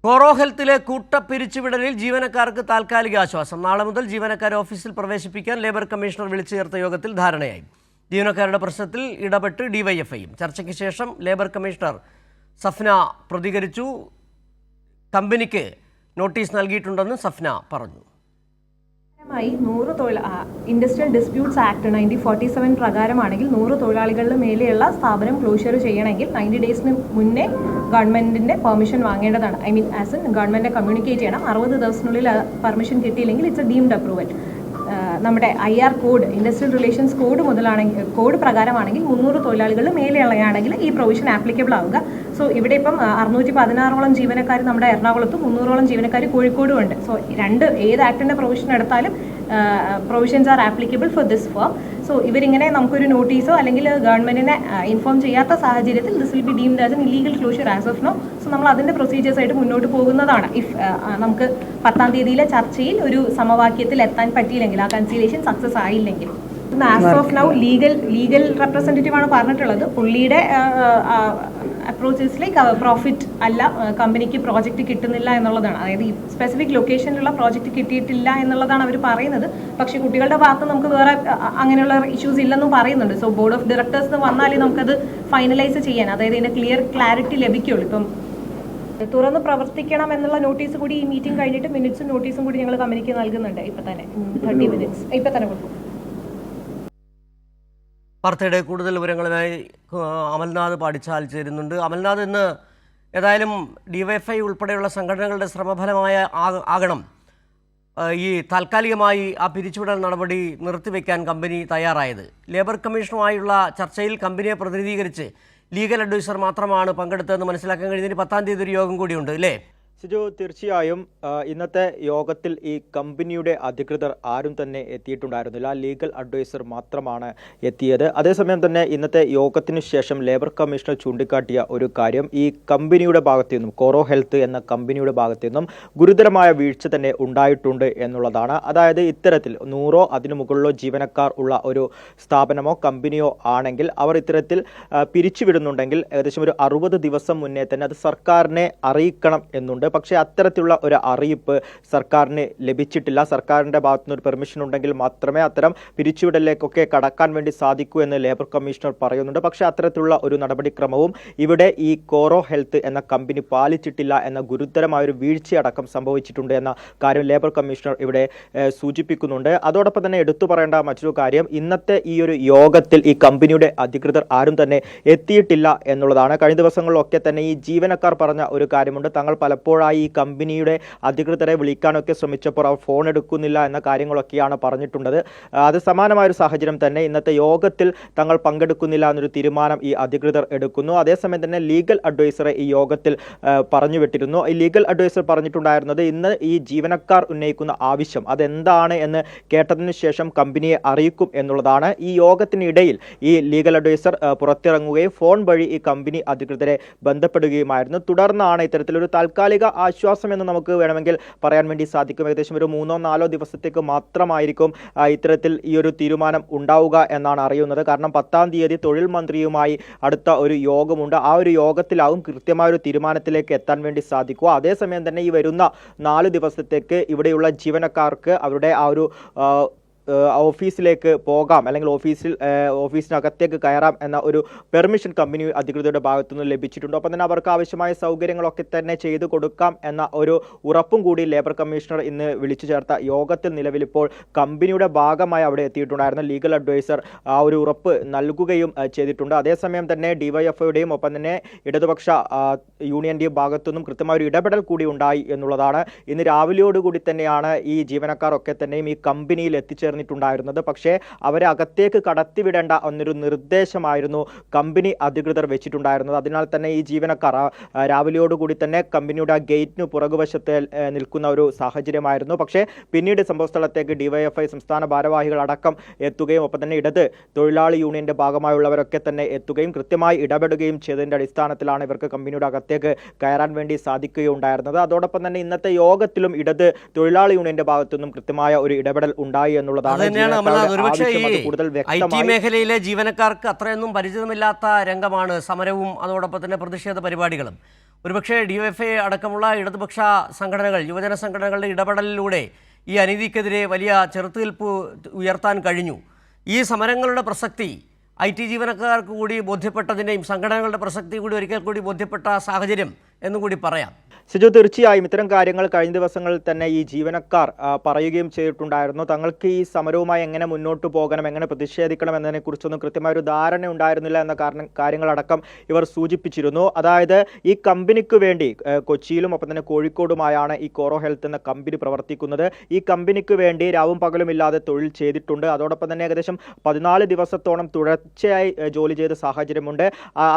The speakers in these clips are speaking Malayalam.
കോറോ ഹെൽത്തിലെ കൂട്ടപ്പിരിച്ചുവിടലിൽ ജീവനക്കാർക്ക് താൽക്കാലിക ആശ്വാസം. നാളെ മുതൽ ജീവനക്കാരെ ഓഫീസിൽ പ്രവേശിപ്പിക്കാൻ ലേബർ കമ്മീഷണർ വിളിച്ചു ചേർത്ത യോഗത്തിൽ ധാരണയായി. ജീവനക്കാരുടെ പ്രശ്നത്തിൽ ഇടപെട്ട് ഡിവൈഎഫ്ഐയും. ചർച്ചയ്ക്ക് ശേഷം ലേബർ കമ്മീഷണർ സഫ്ന പ്രതികരിച്ചു. കമ്പനിക്ക് നോട്ടീസ് നൽകിയിട്ടുണ്ടെന്ന് സഫ്ന പറഞ്ഞു. ഇൻഡസ്ട്രിയൽ ഡിസ്പ്യൂട്ട്സ് ആക്ട് 1947 പ്രകാരമാണെങ്കിൽ 100 തൊഴിലാളികളുടെ മേലെയുള്ള സ്ഥാപനം ക്ലോഷർ ചെയ്യണമെങ്കിൽ 90 ഡേയ്സിന് മുന്നേ ഗവൺമെൻറ്റിൻ്റെ പെർമിഷൻ വാങ്ങേണ്ടതാണ്. ആസ് ഇൻ ഗവൺമെൻറ്റിനെ കമ്മ്യൂണിക്കേറ്റ് ചെയ്യണം. 60 ദിവസത്തിനുള്ളിൽ പെർമിഷൻ കിട്ടിയില്ലെങ്കിൽ ഇറ്റ്സ് എ ഡീംഡ് അപ്രൂവൽ. നമ്മുടെ IR code, industrial relations code പ്രകാരമാണെങ്കിൽ 300 തൊഴിലാളികളുടെ മേലെയുള്ളയാണെങ്കിൽ ഈ പ്രൊവിഷൻ ആപ്ലിക്കബിൾ ആവുക. സോ ഇവിടെ ഇപ്പം 616ഓളം ജീവനക്കാർ നമ്മുടെ എറണാകുളത്തും 300ഓളം ജീവനക്കാർ കോഴിക്കോടും ഉണ്ട്. സോ ഏത് ആക്ടിൻ്റെ പ്രൊവിഷൻ എടുത്താലും provisions are applicable for this firm. So ഇവരിങ്ങനെ നമുക്കൊരു നോട്ടീസോ അല്ലെങ്കിൽ ഗവൺമെൻറ്റിനെ ഇൻഫോം ചെയ്യാത്ത സാഹചര്യത്തിൽ this will be deemed as an illegal closure as of now. So നമ്മൾ അതിൻ്റെ പ്രൊസീജിയേഴ്സ് ആയിട്ട് മുന്നോട്ട് പോകുന്നതാണ്. നമുക്ക് 10-ാം തീയതിയിലെ ചർച്ചയിൽ ഒരു സമവാക്യത്തിൽ എത്താൻ പറ്റിയില്ലെങ്കിൽ, ആ കൺസീലിയേഷൻ സക്സസ് ആയില്ലെങ്കിൽ, as of now legal representative ആണ് പറഞ്ഞിട്ടുള്ളത്. പുള്ളിയുടെ അപ്രോച്ചസിലേക്ക് പ്രോഫിറ്റ് അല്ല, കമ്പനിക്ക് പ്രോജക്റ്റ് കിട്ടുന്നില്ല എന്നുള്ളതാണ്. അതായത് ഈ സ്പെസിഫിക് ലൊക്കേഷനിലുള്ള പ്രോജക്റ്റ് കിട്ടിയിട്ടില്ല എന്നുള്ളതാണ് അവർ പറയുന്നത്. പക്ഷേ കുട്ടികളുടെ ഭാഗത്ത് നമുക്ക് വേറെ അങ്ങനെയുള്ള ഇഷ്യൂസ് ഇല്ലെന്നും പറയുന്നുണ്ട്. സോ ബോർഡ് ഓഫ് ഡയറക്ടേഴ്സ് വന്നാലേ നമുക്കത് ഫൈനലൈസ് ചെയ്യാൻ, അതായത് ഇതിൻ്റെ ക്ലാരിറ്റി ലഭിക്കുള്ളൂ. ഇപ്പം തുറന്ന് പ്രവർത്തിക്കണം എന്നുള്ള നോട്ടീസ് കൂടി ഈ മീറ്റിംഗ് കഴിഞ്ഞിട്ട് മിനിറ്റ്സും നോട്ടീസും കൂടി ഞങ്ങൾ കമ്പനിക്ക് നൽകുന്നുണ്ട്. ഇപ്പം തന്നെ 30 മിനിറ്റ്സ് ഇപ്പം തന്നെ കൊടുക്കും. വാർത്തയുടെ കൂടുതൽ വിവരങ്ങളുമായി അമൽനാഥ് പാടിച്ചാൽ ചേരുന്നുണ്ട്. അമൽനാഥ്, ഇന്ന് ഏതായാലും ഡിവൈഎഫ്ഐ ഉൾപ്പെടെയുള്ള സംഘടനകളുടെ ശ്രമഫലമായ ആകണം ഈ താൽക്കാലികമായി ആ പിരിച്ചുവിടൽ നടപടി നിർത്തിവെക്കാൻ കമ്പനി തയ്യാറായത്. ലേബർ കമ്മീഷനുമായുള്ള ചർച്ചയിൽ കമ്പനിയെ പ്രതിനിധീകരിച്ച് ലീഗൽ അഡ്വൈസർ മാത്രമാണ് പങ്കെടുത്തതെന്ന് മനസ്സിലാക്കാൻ കഴിഞ്ഞതിന് 10-ാം തീയതി ഒരു യോഗം കൂടിയുണ്ട് അല്ലേ? സിജു, തീർച്ചയായും ഇന്നത്തെ യോഗത്തിൽ ഈ കമ്പനിയുടെ അധികൃതർ ആരും തന്നെ എത്തിയിട്ടുണ്ടായിരുന്നില്ല. ലീഗൽ അഡ്വൈസർ മാത്രമാണ് എത്തിയത്. അതേസമയം തന്നെ ഇന്നത്തെ യോഗത്തിന് ശേഷം ലേബർ കമ്മീഷണർ ചൂണ്ടിക്കാട്ടിയ ഒരു കാര്യം, ഈ കമ്പനിയുടെ ഭാഗത്തു നിന്നും, കോറോ ഹെൽത്ത് എന്ന കമ്പനിയുടെ ഭാഗത്തു നിന്നും ഗുരുതരമായ വീഴ്ച തന്നെ ഉണ്ടായിട്ടുണ്ട് എന്നുള്ളതാണ്. അതായത് ഇത്തരത്തിൽ 100-ഓ അതിനു മുകളിലോ ജീവനക്കാർ ഉള്ള ഒരു സ്ഥാപനമോ കമ്പനിയോ ആണെങ്കിൽ അവർ ഇത്തരത്തിൽ പിരിച്ചുവിടുന്നുണ്ടെങ്കിൽ ഏകദേശം ഒരു 60 ദിവസം മുന്നേ തന്നെ അത് സർക്കാരിനെ അറിയിക്കണം എന്നുണ്ട്. പക്ഷേ അത്തരത്തിലുള്ള ഒരു അറിയിപ്പ് സർക്കാരിന് ലഭിച്ചിട്ടില്ല. സർക്കാരിൻ്റെ ഭാഗത്തുനിന്ന് ഒരു പെർമിഷൻ ഉണ്ടെങ്കിൽ മാത്രമേ അത്തരം പിരിച്ചുവിടലിലേക്കൊക്കെ കടക്കാൻ വേണ്ടി സാധിക്കൂ എന്ന് ലേബർ കമ്മീഷണർ പറയുന്നുണ്ട്. പക്ഷേ അത്തരത്തിലുള്ള ഒരു നടപടിക്രമവും ഇവിടെ ഈ കോറോ ഹെൽത്ത് എന്ന കമ്പനി പാലിച്ചിട്ടില്ല എന്ന ഗുരുതരമായൊരു വീഴ്ചയടക്കം സംഭവിച്ചിട്ടുണ്ട് എന്ന കാര്യം ലേബർ കമ്മീഷണർ ഇവിടെ സൂചിപ്പിക്കുന്നുണ്ട്. അതോടൊപ്പം തന്നെ എടുത്തു പറയേണ്ട മറ്റൊരു കാര്യം, ഇന്നത്തെ ഈ ഒരു യോഗത്തിൽ ഈ കമ്പനിയുടെ അധികൃതർ ആരും തന്നെ എത്തിയിട്ടില്ല എന്നുള്ളതാണ്. കഴിഞ്ഞ ദിവസങ്ങളിലൊക്കെ തന്നെ ഈ ജീവനക്കാർ പറഞ്ഞ ഒരു കാര്യമുണ്ട്, തങ്ങൾ പലപ്പോഴായി ഈ കമ്പനിയുടെ അധികൃതരെ വിളിക്കാനൊക്കെ ശ്രമിച്ചപ്പോൾ അവർ ഫോൺ എടുക്കുന്നില്ല എന്ന കാര്യങ്ങളൊക്കെയാണ് പറഞ്ഞിട്ടുള്ളത്. അത് സമാനമായൊരു സാഹചര്യം തന്നെ ഇന്നത്തെ യോഗത്തിൽ തങ്ങൾ പങ്കെടുക്കുന്നില്ല എന്നൊരു തീരുമാനം ഈ അധികൃതർ എടുക്കുന്നു. അതേസമയം തന്നെ ലീഗൽ അഡ്വൈസറെ ഈ യോഗത്തിൽ പറഞ്ഞു വിട്ടിരുന്നു. ഈ ലീഗൽ അഡ്വൈസർ പറഞ്ഞിട്ടുണ്ടായിരുന്നത് ഇന്ന് ഈ ജീവനക്കാർ ഉന്നയിക്കുന്ന ആവശ്യം അതെന്താണ് എന്ന് കേട്ടതിന് ശേഷം കമ്പനിയെ അറിയിക്കും എന്നുള്ളതാണ്. ഈ യോഗത്തിനിടയിൽ ഈ ലീഗൽ അഡ്വൈസർ പുറത്തിറങ്ങുകയും ഫോൺ വഴി ഈ കമ്പനി അധികൃതരെ ബന്ധപ്പെടുകയുമായിരുന്നു. തുടർന്നാണ് ഇത്തരത്തിലൊരു താൽക്കാലിക ആശ്വാസം എന്ന് നമുക്ക് വേണമെങ്കിൽ പറയാൻ വേണ്ടി സാധിക്കും. ഏകദേശം ഒരു 3-4 ദിവസത്തേക്ക് മാത്രമായിരിക്കും ഇത്തരത്തിൽ ഈ ഒരു തീരുമാനം ഉണ്ടാവുക എന്നാണ് അറിയുന്നത്. കാരണം 10-ാം തീയതി തൊഴിൽ മന്ത്രിയുമായി അടുത്ത ഒരു യോഗമുണ്ട്. ആ ഒരു യോഗത്തിലാവും കൃത്യമായ ഒരു തീരുമാനത്തിലേക്ക് എത്താൻ വേണ്ടി സാധിക്കുക. അതേസമയം തന്നെ ഈ വരുന്ന 4 ദിവസത്തേക്ക് ഇവിടെയുള്ള ജീവനക്കാർക്ക് അവരുടെ ആ ഒരു ഓഫീസിലേക്ക് പോകാം, അല്ലെങ്കിൽ ഓഫീസിനകത്തേക്ക് കയറാം എന്ന ഒരു പെർമിഷൻ കമ്പനി അധികൃതരുടെ ഭാഗത്തുനിന്ന് ലഭിച്ചിട്ടുണ്ട്. ഒപ്പം തന്നെ അവർക്ക് ആവശ്യമായ സൗകര്യങ്ങളൊക്കെ തന്നെ ചെയ്തു കൊടുക്കാം എന്ന ഒരു ഉറപ്പും കൂടി ലേബർ കമ്മീഷണർ ഇന്ന് വിളിച്ചു ചേർത്ത യോഗത്തിൽ നിലവിലിപ്പോൾ കമ്പനിയുടെ ഭാഗമായി അവിടെ എത്തിയിട്ടുണ്ടായിരുന്ന ലീഗൽ അഡ്വൈസർ ആ ഒരു ഉറപ്പ് നൽകുകയും ചെയ്തിട്ടുണ്ട്. അതേസമയം തന്നെ ഡിവൈഎഫ്ഐയുടെയും ഒപ്പം തന്നെ ഇടതുപക്ഷ യൂണിയന്റെയും ഭാഗത്തുനിന്നും കൃത്യമായ ഒരു ഇടപെടൽ കൂടി ഉണ്ടായി എന്നുള്ളതാണ്. ഇന്ന് രാവിലെയോടുകൂടി തന്നെയാണ് ഈ ജീവനക്കാരൊക്കെ തന്നെയും ഈ കമ്പനിയിൽ ണ്ടായിരുന്നത്. പക്ഷേ അവരെ അകത്തേക്ക് കടത്തിവിടേണ്ട എന്നൊരു നിർദ്ദേശമായിരുന്നു കമ്പനി അധികൃതർ വെച്ചിട്ടുണ്ടായിരുന്നത്. അതിനാൽ തന്നെ ഈ ജീവനക്കാർ രാവിലെയോടുകൂടി തന്നെ കമ്പനിയുടെ ഗേറ്റിന് പുറകുവശത്ത് നിൽക്കുന്ന ഒരു സാഹചര്യമായിരുന്നു. പക്ഷേ പിന്നീട് സംഭവസ്ഥലത്തേക്ക് ഡിവൈഎഫ്ഐ സംസ്ഥാന ഭാരവാഹികൾ അടക്കം എത്തുകയും ഒപ്പം തന്നെ ഇടത് തൊഴിലാളി യൂണിയന്റെ ഭാഗമായുള്ളവരൊക്കെ തന്നെ എത്തുകയും കൃത്യമായി ഇടപെടുകയും ചെയ്തതിൻ്റെ അടിസ്ഥാനത്തിലാണ് ഇവർക്ക് കമ്പനിയുടെ അകത്തേക്ക് കയറാൻ വേണ്ടി സാധിക്കുകയുണ്ടായിരുന്നത്. അതോടൊപ്പം തന്നെ ഇന്നത്തെ യോഗത്തിലും ഇടത് തൊഴിലാളി യൂണിയന്റെ ഭാഗത്തുനിന്നും കൃത്യമായ ഒരു ഇടപെടൽ ഉണ്ടായി എന്നുള്ളത് എന്നുള്ളതാണ്. തന്നെയാണ് അമൽനാഥ്. ഒരുപക്ഷെ ഈ ആവശ്യം അത് കൂടുതൽ IT വ്യക്തമായി മേഖലയിലെ ജീവനക്കാർക്ക് അത്രയൊന്നും പരിചിതമില്ലാത്ത രംഗമാണ് സമരവും അതോടൊപ്പം തന്നെ പ്രതിഷേധ പരിപാടികളും. ഒരുപക്ഷെ DYFI അടക്കമുള്ള ഇടതുപക്ഷ സംഘടനകൾ, യുവജന സംഘടനകളുടെ ഇടപെടലിലൂടെ ഈ അനീതിക്കെതിരെ വലിയ ചെറുത്തുനിൽപ്പ് ഉയർത്താൻ കഴിഞ്ഞു. ഈ സമരങ്ങളുടെ പ്രസക്തി IT ജീവനക്കാർക്ക് കൂടി ബോധ്യപ്പെട്ടതിൻ്റെയും സംഘടനകളുടെ പ്രസക്തി കൂടി ഒരിക്കൽ കൂടി ബോധ്യപ്പെട്ട സാഹചര്യം എന്നും കൂടി പറയാം. സിജു, തീർച്ചയായും ഇത്തരം കാര്യങ്ങൾ കഴിഞ്ഞ ദിവസങ്ങളിൽ തന്നെ ഈ ജീവനക്കാർ പറയുകയും ചെയ്തിട്ടുണ്ടായിരുന്നു. തങ്ങൾക്ക് ഈ സമരവുമായി എങ്ങനെ മുന്നോട്ട് പോകണം, എങ്ങനെ പ്രതിഷേധിക്കണം എന്നതിനെക്കുറിച്ചൊന്നും കൃത്യമായ ഒരു ധാരണ ഉണ്ടായിരുന്നില്ല എന്ന കാര്യങ്ങളടക്കം ഇവർ സൂചിപ്പിച്ചിരുന്നു. അതായത് ഈ കമ്പനിക്ക് വേണ്ടി കൊച്ചിയിലും ഒപ്പം തന്നെ കോഴിക്കോടുമായാണ് ഈ കോറോ ഹെൽത്ത് എന്ന കമ്പനി പ്രവർത്തിക്കുന്നത്. ഈ കമ്പനിക്ക് വേണ്ടി രാവും പകലുമില്ലാതെ തൊഴിൽ ചെയ്തിട്ടുണ്ട്. അതോടൊപ്പം തന്നെ ഏകദേശം 14 ദിവസത്തോളം തുടർച്ചയായി ജോലി ചെയ്ത സാഹചര്യമുണ്ട്.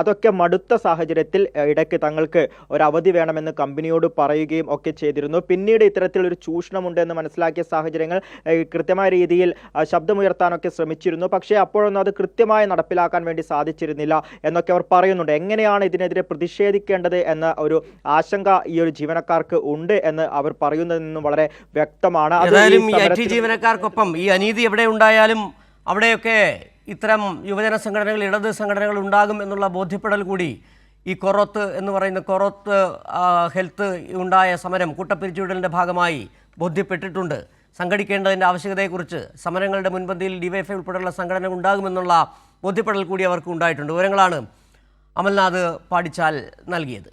അതൊക്കെ മടുത്ത സാഹചര്യത്തിൽ ഇടയ്ക്ക് തങ്ങൾക്ക് ഒരു അവധി വേണമെന്ന് കമ്പനിയോട് പറയുകയും ഒക്കെ ചെയ്തിരുന്നു. പിന്നീട് ഇത്തരത്തിലൊരു ചൂഷണമുണ്ട് എന്ന് മനസ്സിലാക്കിയ സാഹചര്യങ്ങൾ കൃത്യമായ രീതിയിൽ ശബ്ദമുയർത്താനൊക്കെ ശ്രമിച്ചിരുന്നു. പക്ഷേ അപ്പോഴൊന്നും അത് കൃത്യമായി നടപ്പിലാക്കാൻ വേണ്ടി സാധിച്ചിരുന്നില്ല എന്നൊക്കെ അവർ പറയുന്നുണ്ട്. എങ്ങനെയാണ് ഇതിനെതിരെ പ്രതിഷേധിക്കേണ്ടത് എന്ന ഒരു ആശങ്ക ഈ ഒരു ജീവനക്കാർക്ക് ഉണ്ട് എന്ന് അവർ പറയുന്നതിൽ നിന്നും വളരെ വ്യക്തമാണ്. ഏതായാലും ഈ IT ജീവനക്കാർക്കൊപ്പം ഈ അനീതി എവിടെ ഉണ്ടായാലും അവിടെയൊക്കെ ഇത്തരം യുവജന സംഘടനകൾ, ഇടത് സംഘടനകൾ ഉണ്ടാകും എന്നുള്ള ബോധ്യപ്പെടൽ കൂടി ഈ കൊറോത്ത് എന്ന് പറയുന്ന കൊറോത്ത് ഹെൽത്ത് ഉണ്ടായ സമരം കൂട്ടപ്പിരിച്ചുവിടലിൻ്റെ ഭാഗമായി ബോധ്യപ്പെട്ടിട്ടുണ്ട്. സംഘടിക്കേണ്ടതിൻ്റെ ആവശ്യകതയെക്കുറിച്ച് സമരങ്ങളുടെ മുൻപന്തിയിൽ DYFI ഉൾപ്പെടെയുള്ള സംഘടനകൾ ഉണ്ടാകുമെന്നുള്ള ബോധ്യപ്പെടൽ കൂടി അവർക്ക് ഉണ്ടായിട്ടുണ്ട്. വിവരങ്ങളാണ് അമൽനാഥ് പാടിച്ചാൽ നൽകിയത്.